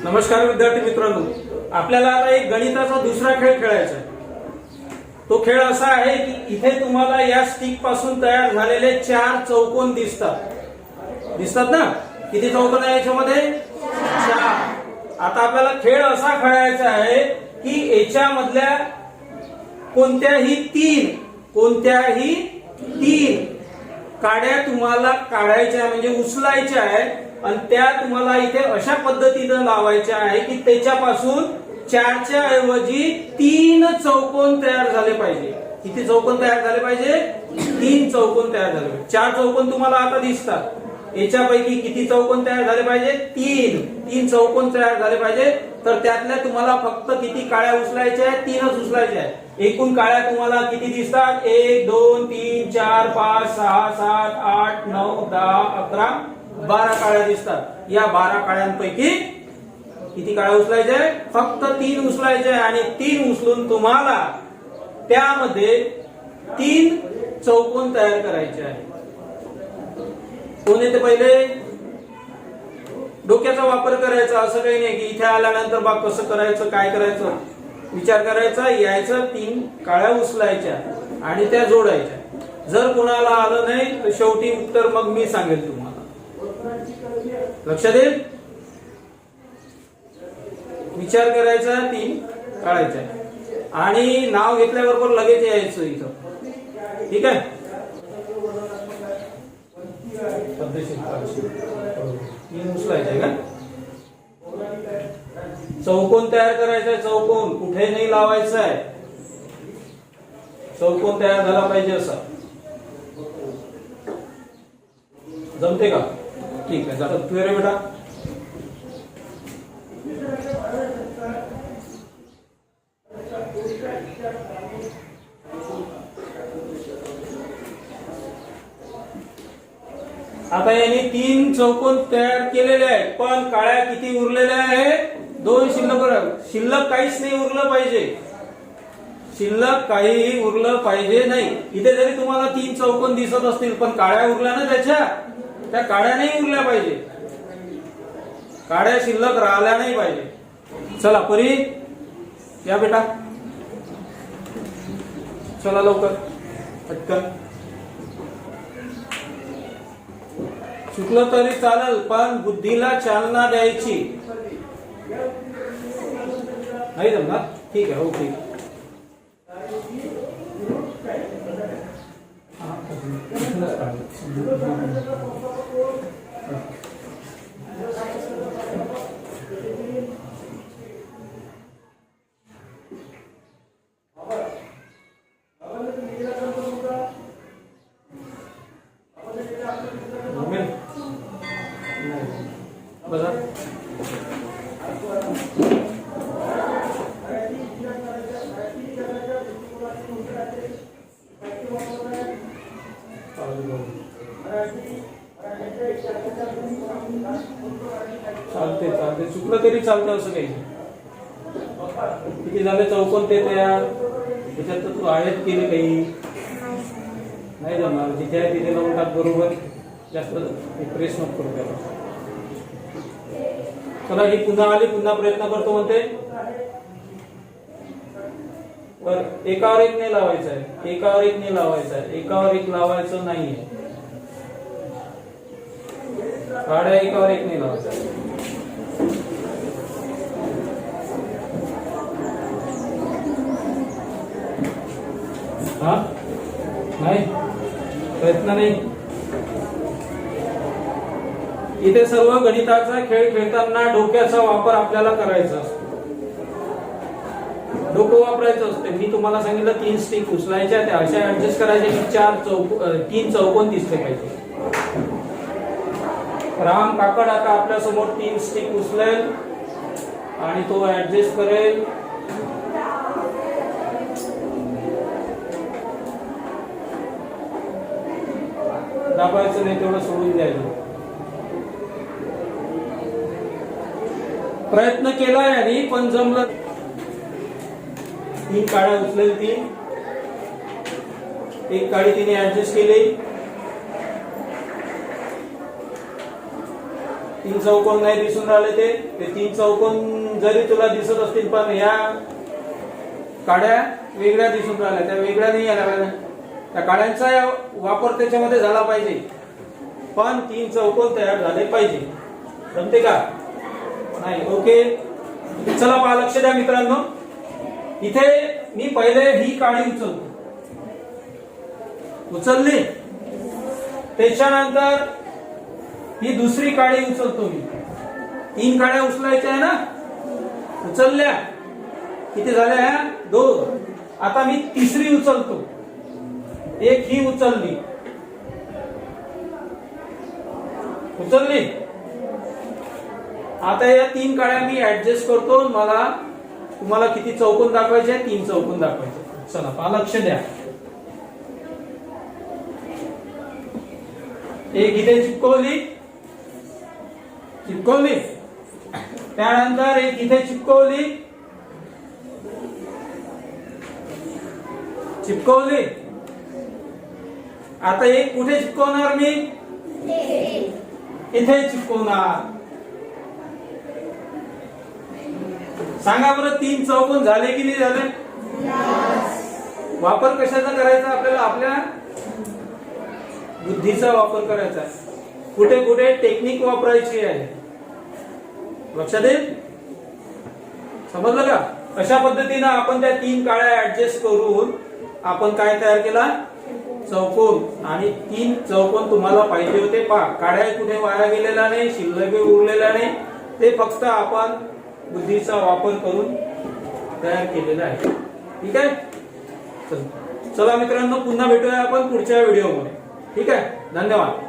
नमस्कार विद्यार्थी मित्रांनो, आपल्याला आता एक गणिताचा दुसरा खेळ खेळायचा आहे। तो खेळ असा आहे की इथे तुम्हाला या स्टिक पासून तयार झालेले 4 चौकोन दिसतात ना? किती चौकोन आहे याच्यामध्ये? 4। आता आपल्याला खेळ असा खेळायचा आहे की याच्यामधल्या कोणत्याही तीन काड्या तुम्हाला काढायच्या म्हणजे उचलायच्या आहे आणि त्या तुम्हाला इथे अशा पद्धतीने लावायच्या आहे की त्याच्यापासून 4च्या ऐवजी 3 चौकोन तयार झाले पाहिजे। किती चौकोन तयार झाले पाहिजे? 3 चौकोन तयार झाले पाहिजे। 4 चौकोन तुम्हाला आता दिसतात, याच्यापैकी किती चौकोन तयार झाले पाहिजे? 3 चौकोन तयार झाले पाहिजे। तर त्यातल्या तुम्हाला फक्त किती काळ्या उचलायच्या आहेत? 3च उचलायच्या आहेत। एकूण काळ्या तुम्हाला किती दिसतात? 1 2 3 4 5 6 7 8 9 10 11 12 काळ्या दिसतात। या 12 काळ्यांपैकी किती काळ्या उचलायच्या? फक्त 3 उचलायच्या आणि 3 उचलून तुम्हाला त्यामध्ये 3 चौकोन तयार करायचे आहे। कोण येते पहिले? डोक्याचा वापर करायचा, असं काही नाही की इथे आल्यानंतर बा कसं करायचं काय करायचं विचार करायचा, यायचं 3 काळ्या उचलायच्या आणि त्या जोडायच्या। जर कोणाला आलं नाही तर शेवटी उत्तर मग मी सांगेल तुम्हाला। लक्षात येईल? विचार करायचा, 3 काढायच्या आणि नाव घेतल्याबरोबर लगेच यायचं इथं। ठीक आहे? उचलायचंय का? चौकोन तयार करायचा आहे। चौकोन कुठे नाही लावायचा आहे, चौकोन तयार झाला पाहिजे असा। जमते का? ठीक आहे, जातात तू रे बेटा। आता यांनी 3 चौकोन तयार केलेले आहेत, पण काळ्या किती उरलेल्या आहेत? 2 शिल्लक काहीच नाही उरलं पाहिजे, शिल्लक काहीही उरलं पाहिजे नाही। इथे जरी तुम्हाला 3 चौकोन दिसत असतील पण काळ्या उरल्या ना त्या काळ्या नाही उरल्या पाहिजे, काळ्या शिल्लक राहिल्या नाही पाहिजे। चला परी या बेटा, चला लवकर पटकन। चुकलं तरी चालेल पण बुद्धीला चालना द्यायची नाही जमणार? ठीक आहे, ओके। बघा चालते, चुकलं तरी चालतं असं काही। किती झाले चौकोन ते तयार? त्याच्यात तू आळत केले काही नाही जमणार, जिथे आहे तिथे लावून टाक बरोबर, जास्त प्रेस नको करू त्याला। चला ही पुन्हा आली, पुन्हा प्रयत्न करतो म्हणते। तर एकावर एक नाही लावायचं आहे, एकावर एक नाही लावायचं आहे, एकावर एक लावायचं नाहीये, काड्या एकावर एक नाही लावायचं। हा नाही, प्रयत्न नाही। इथे सर्व गणिताचा खेळ खेळताना डोक्याचा वापर आपल्याला करायचा असतो, डोकं वापरायचं असते। मी तुम्हाला सांगितलं 3 स्टिक उचलायच्या, त्या अशा ऍडजस्ट करायच्या की 3 चौकोन दिसले पाहिजे। राम काकड आता आपल्या समोर 3 स्टिक उचलेल आणि तो ऍडजस्ट करेल। दाबायचं नाही, तेवढं सोडून द्यायचं। प्रयत्न केलाय आणि पण जमलं। 3 काड्या उचलेल, 1 काडी तिने ऍडजस्ट केली, तीन चौकोन नाही दिसून राहिले ते तीन चौकोन जरी तुला दिसत असतील पण या काड्या वेगळ्या दिसून राहिल्या, त्या वेगळ्या नाही यायला पाहिजे. त्या काड्यांचा वापर त्याच्यामध्ये झाला पाहिजे, पण तीन चौकोन तयार झाले पाहिजे. जमते का? नाही. ओके, चला पहा, लक्ष द्या मित्रांनो. इथे मी पहिले ही काडी उचलली, त्याच्यानंतर ही दुसरी काडी उचलतो मी. तीन काड्या उचलायच्या आहे ना, उचलल्या. किती झाल्या ह्या? दोन. आता मी तिसरी उचलतो. एक ही उचलली, आता या तीन काड्या मी ऍडजस्ट करतो. मला तुम्हाला किती चौकोन दाखवायचे? तीन चौकोन दाखवायचे. चला पहा, लक्ष द्या. एक इथे चिपकवली, त्यानंतर एक इथे चिपकवली, आता एक कुठे चिपकवणार मी? इथे चिपकवणार. सांगा बरं, तीन चौकोन झाले की नाही झाले? वापर कशाचा करायचा आपल्याला? आपल्या बुद्धीचा वापर करायचा. कुठे कुठे टेक्निक वापरायची आहे, लक्षात येईल. समजलं का? अशा पद्धतीने आपण त्या तीन काड्या ऍडजस्ट करून आपण काय तयार केला? चौकोन. आणि तीन चौकोन तुम्हाला पाहिजे होते. पहा, काड्या कुठे वाया गेलेला नाही, शिल्लक उरलेला नाही. ते फक्त आपण बुद्धीचा वापर करून तयार केलेला आहे. ठीक आहे. चला मित्रांनो, पुन्हा भेटूया आपण पुढच्या व्हिडिओमध्ये. ठीक आहे. धन्यवाद.